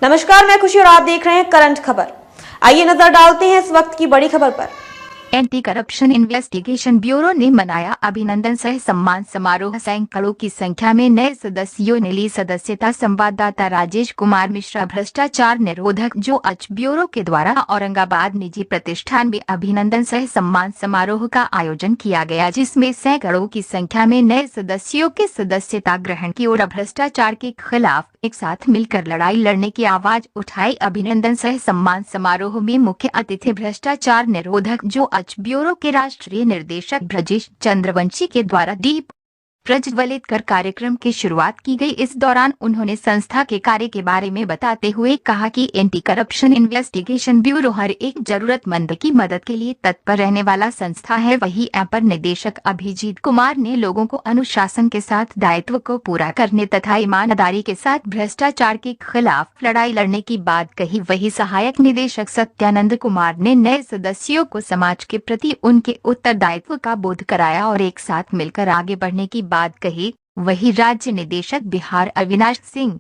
नमस्कार, मैं खुशी और आप देख रहे हैं करंट खबर। आइए नजर डालते हैं इस वक्त की बड़ी खबर पर। एंटी करप्शन इन्वेस्टिगेशन ब्यूरो ने मनाया अभिनंदन सह सम्मान समारोह। सैकड़ों की संख्या में नए सदस्यों ने ली सदस्यता। संवाददाता राजेश कुमार मिश्रा। भ्रष्टाचार निरोधक जांच ब्यूरो के द्वारा औरंगाबाद निजी प्रतिष्ठान में अभिनंदन सह सम्मान समारोह का आयोजन किया गया, जिसमें सैकड़ों की संख्या में नए सदस्यों के सदस्यता ग्रहण की और भ्रष्टाचार के खिलाफ एक साथ मिलकर लड़ाई लड़ने की आवाज उठाई। अभिनंदन सह सम्मान समारोह में मुख्य अतिथि भ्रष्टाचार निरोधक जांच ब्यूरो के राष्ट्रीय निर्देशक ब्रजेश चंद्रवंशी के द्वारा दीप प्रज्वलित कर कार्यक्रम की शुरुआत की गई। इस दौरान उन्होंने संस्था के कार्य के बारे में बताते हुए कहा कि एंटी करप्शन इन्वेस्टिगेशन ब्यूरो हर एक जरूरतमंद की मदद के लिए तत्पर रहने वाला संस्था है। वहीं अपर निदेशक अभिजीत कुमार ने लोगों को अनुशासन के साथ दायित्व को पूरा करने तथा ईमानदारी के साथ भ्रष्टाचार के खिलाफ लड़ाई लड़ने की बात कही। वहीं सहायक निदेशक सत्यानंद कुमार ने नए सदस्यों को समाज के प्रति उनके उत्तरदायित्व का बोध कराया और एक साथ मिलकर आगे बढ़ने की बात कही। वही राज्य निदेशक बिहार अविनाश सिंह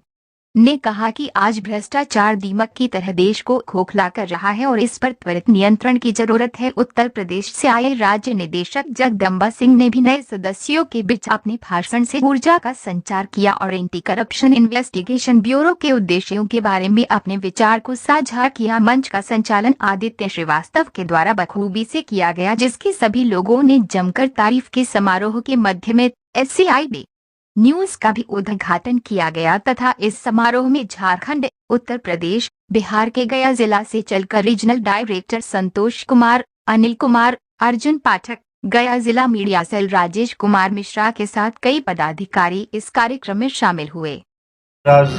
ने कहा कि आज भ्रष्टाचार दीमक की तरह देश को खोखला कर रहा है और इस पर त्वरित नियंत्रण की जरूरत है। उत्तर प्रदेश से आए राज्य निदेशक जगदम्बा सिंह ने भी नए सदस्यों के बीच अपने भाषण से ऊर्जा का संचार किया और एंटी करप्शन इन्वेस्टिगेशन ब्यूरो के उद्देश्यों के बारे में अपने विचार को साझा किया। मंच का संचालन आदित्य श्रीवास्तव के द्वारा बखूबी से किया गया, जिसकी सभी लोगों ने जमकर तारीफ की। समारोह के मध्य में SCIB न्यूज का भी उद्घाटन किया गया तथा इस समारोह में झारखंड, उत्तर प्रदेश, बिहार के गया जिला से चलकर रीजनल डायरेक्टर संतोष कुमार, अनिल कुमार, अर्जुन पाठक, गया जिला मीडिया सेल राजेश कुमार मिश्रा के साथ कई पदाधिकारी इस कार्यक्रम में शामिल हुए। आज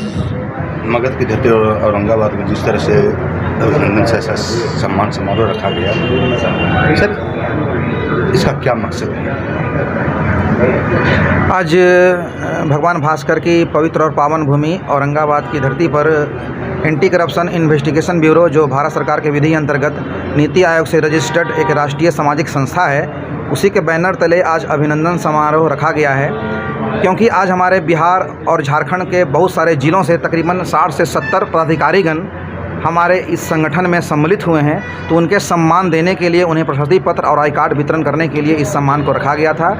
मगध की धरती औरंगाबाद में जिस तरह से अभिनंदन से सम्मान समारोह रखा गया, सर इसका क्या मकसद है? आज भगवान भास्कर की पवित्र और पावन भूमि औरंगाबाद की धरती पर एंटी करप्शन इन्वेस्टिगेशन ब्यूरो, जो भारत सरकार के विधि अंतर्गत नीति आयोग से रजिस्टर्ड एक राष्ट्रीय सामाजिक संस्था है, उसी के बैनर तले आज अभिनंदन समारोह रखा गया है। क्योंकि आज हमारे बिहार और झारखंड के बहुत सारे जिलों से तकरीबन 60 से 70 पदाधिकारीगण हमारे इस संगठन में सम्मिलित हुए हैं, तो उनके सम्मान देने के लिए उन्हें प्रशस्ति पत्र और आई कार्ड वितरण करने के लिए इस सम्मान को रखा गया था।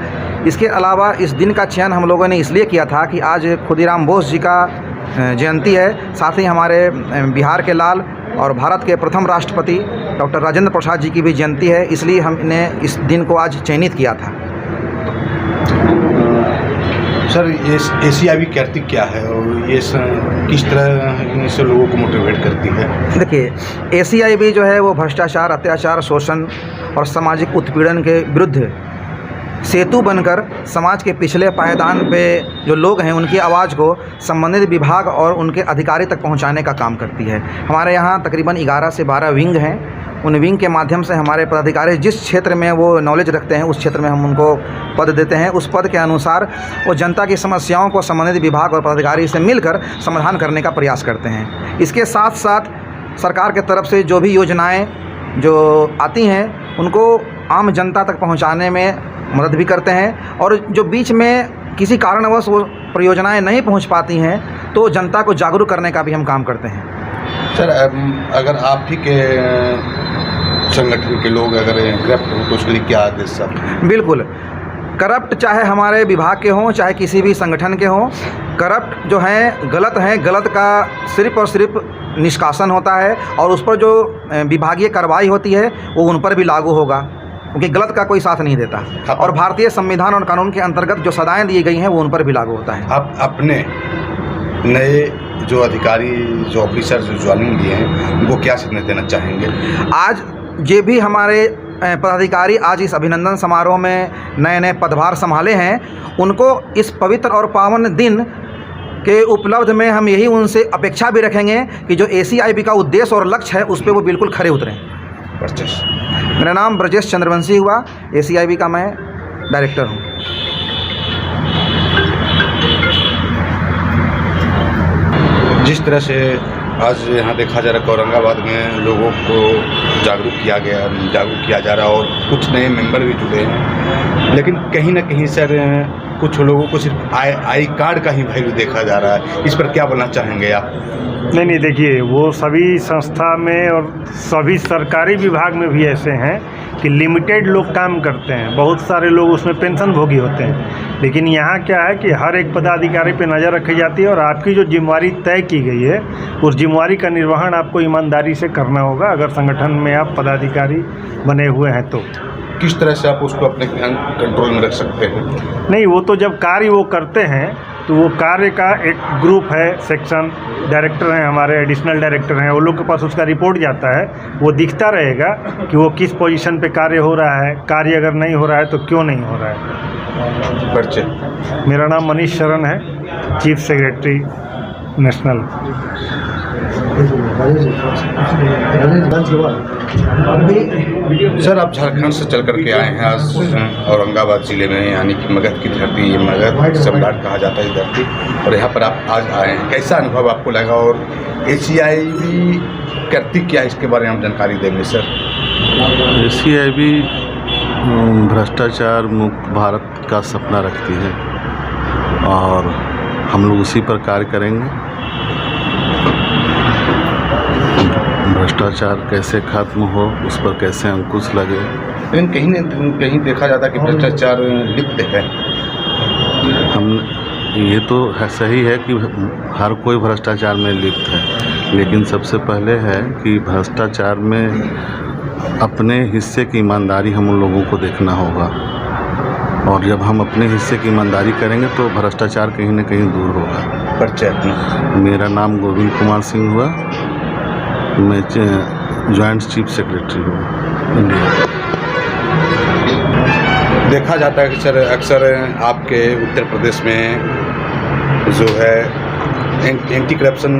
इसके अलावा इस दिन का चयन हम लोगों ने इसलिए किया था कि आज खुदीराम बोस जी का जयंती है, साथ ही हमारे बिहार के लाल और भारत के प्रथम राष्ट्रपति डॉक्टर राजेंद्र प्रसाद जी की भी जयंती है, इसलिए हमने इस दिन को आज चयनित किया था। सर ये SCIB करती क्या है और ये किस तरह से लोगों को मोटिवेट करती है? देखिए, SCIB जो है वो भ्रष्टाचार, अत्याचार, शोषण और सामाजिक उत्पीड़न के विरुद्ध सेतु बनकर समाज के पिछले पायदान पे जो लोग हैं उनकी आवाज़ को संबंधित विभाग और उनके अधिकारी तक पहुंचाने का काम करती है। हमारे यहाँ तकरीबन 11 से 12 विंग हैं। उन विंग के माध्यम से हमारे पदाधिकारी जिस क्षेत्र में वो नॉलेज रखते हैं उस क्षेत्र में हम उनको पद देते हैं। उस पद के अनुसार वो जनता की समस्याओं को संबंधित विभाग और पदाधिकारी से मिलकर समाधान करने का प्रयास करते हैं। इसके साथ साथ सरकार के तरफ से जो भी योजनाएं जो आती हैं उनको आम जनता तक पहुंचाने में मदद भी करते हैं, और जो बीच में किसी कारणवश वो परियोजनाएं नहीं पहुंच पाती हैं तो जनता को जागरूक करने का भी हम काम करते हैं। सर अगर आप ही के संगठन के लोग अगर करप्ट हो तो उसके लिए क्या आदेश? सब बिल्कुल, करप्ट चाहे हमारे विभाग के हों चाहे किसी भी संगठन के हों, करप्ट जो हैं गलत का सिर्फ और सिर्फ निष्कासन होता है और उस पर जो विभागीय कार्रवाई होती है वो उन पर भी लागू होगा, क्योंकि गलत का कोई साथ नहीं देता। और भारतीय संविधान और कानून के अंतर्गत जो सजाएं दी गई हैं वो उन पर भी लागू होता है। आप अपने नए जो अधिकारी, जो ऑफिसर जो ज्वाइनिंग दिए हैं, उनको क्या संदेश देना चाहेंगे? आज ये भी हमारे पदाधिकारी आज इस अभिनंदन समारोह में नए नए पदभार संभाले हैं, उनको इस पवित्र और पावन दिन के उपलब्ध में हम यही उनसे अपेक्षा भी रखेंगे कि जो SCIB का उद्देश्य और लक्ष्य है उस पर वो बिल्कुल खरे उतरें। मेरा नाम ब्रजेश चंद्रवंशी हुआ, SCIB का मैं डायरेक्टर हूँ। जिस तरह से आज यहाँ देखा जा रहा है औरंगाबाद में लोगों को जागरूक किया जा रहा है और कुछ नए मेंबर भी जुड़े हैं, लेकिन कहीं ना कहीं सर कुछ लोगों को सिर्फ आई कार्ड का ही वैल्यू देखा जा रहा है, इस पर क्या बोलना चाहेंगे आप? नहीं, देखिए, वो सभी संस्था में और सभी सरकारी विभाग में भी ऐसे हैं कि लिमिटेड लोग काम करते हैं, बहुत सारे लोग उसमें पेंशन भोगी होते हैं। लेकिन यहाँ क्या है कि हर एक पदाधिकारी पे नज़र रखी जाती है और आपकी जो जिम्मेवारी तय की गई है उस जिम्मेवारी का निर्वहन आपको ईमानदारी से करना होगा, अगर संगठन में आप पदाधिकारी बने हुए हैं तो। किस तरह से आप उसको अपने कंट्रोल में रख सकते हैं? नहीं, वो तो जब कार्य वो करते हैं तो वो कार्य का एक ग्रुप है, सेक्शन डायरेक्टर हैं, हमारे एडिशनल डायरेक्टर हैं, वो लोग के पास उसका रिपोर्ट जाता है, वो दिखता रहेगा कि वो किस पोजीशन पे कार्य हो रहा है, कार्य अगर नहीं हो रहा है तो क्यों नहीं हो रहा है। परिचय? मेरा नाम मनीष शरण है, चीफ सेक्रेटरी नेशनल। सर, आप झारखंड से चल करके आए हैं आज औरंगाबाद ज़िले में, यानी कि मगध की धरती, ये मगध सम्राट कहा जाता है धरती, और यहाँ पर आप आज आए हैं, कैसा अनुभव आपको लगा और ACIB करती क्या, इसके बारे में हम जानकारी देंगे सर। ACIB भ्रष्टाचार मुक्त भारत का सपना रखती है और हम लोग उसी पर कार्य करेंगे। भ्रष्टाचार कैसे खत्म हो, उस पर कैसे अंकुश लगे। लेकिन कहीं न कहीं देखा जाता है कि भ्रष्टाचार लिप्त है। हम ये तो है, सही है कि हर कोई भ्रष्टाचार में लिप्त है, लेकिन सबसे पहले है कि भ्रष्टाचार में अपने हिस्से की ईमानदारी हम उन लोगों को देखना होगा, और जब हम अपने हिस्से की ईमानदारी करेंगे तो भ्रष्टाचार कहीं न कहीं दूर होगा। परिचय अपना? मेरा नाम गोविंद कुमार सिंह हुआ, मैं जॉइंट चीफ सेक्रेटरी हूँ इंडिया। देखा जाता है कि सर अक्सर आपके उत्तर प्रदेश में जो है एंटी करप्शन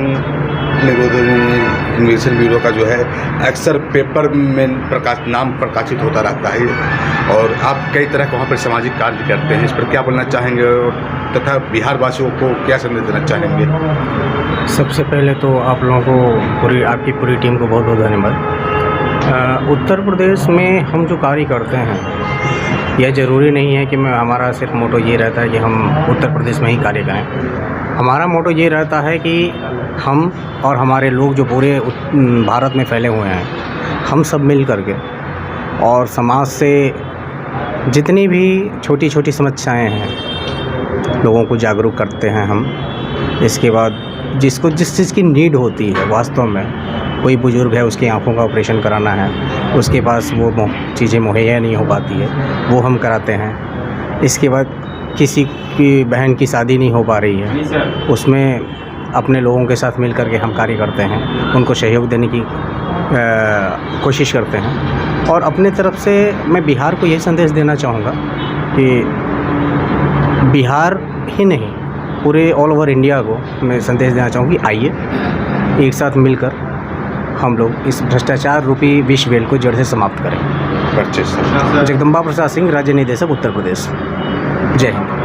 इन्वेस्टिगेशन ब्यूरो का जो है अक्सर पेपर में नाम प्रकाशित होता रहता है, और आप कई तरह के वहाँ पर सामाजिक कार्य करते हैं, इस पर क्या बोलना चाहेंगे तथा बिहार वासियों को क्या संदेश देना चाहेंगे? सबसे पहले तो आप लोगों को आपकी पूरी टीम को बहुत बहुत धन्यवाद। उत्तर प्रदेश में हम जो कार्य करते हैं, यह ज़रूरी नहीं है कि हमारा सिर्फ मोटो ये रहता है कि हम उत्तर प्रदेश में ही कार्य करें। हमारा मोटो ये रहता है कि हम और हमारे लोग जो पूरे भारत में फैले हुए हैं, हम सब मिल करके और समाज से जितनी भी छोटी छोटी समस्याएं हैं लोगों को जागरूक करते हैं हम। इसके बाद जिसको जिस चीज़ की नीड होती है, वास्तव में कोई बुज़ुर्ग है उसकी आँखों का ऑपरेशन कराना है, उसके पास वो चीज़ें मुहैया नहीं हो पाती है, वो हम कराते हैं। इसके बाद किसी की बहन की शादी नहीं हो पा रही है, उसमें अपने लोगों के साथ मिल कर के हम कार्य करते हैं, उनको सहयोग देने की कोशिश करते हैं। और अपने तरफ से मैं बिहार को यही संदेश देना चाहूँगा कि बिहार ही नहीं, पूरे ऑल ओवर इंडिया को मैं संदेश देना चाहूँगा कि आइए एक साथ मिलकर हम लोग इस भ्रष्टाचार रूपी विष वेल को जड़ से समाप्त करें। जगदम्बा प्रसाद सिंह, राज्य निदेशक, उत्तर प्रदेश। जय हिंद।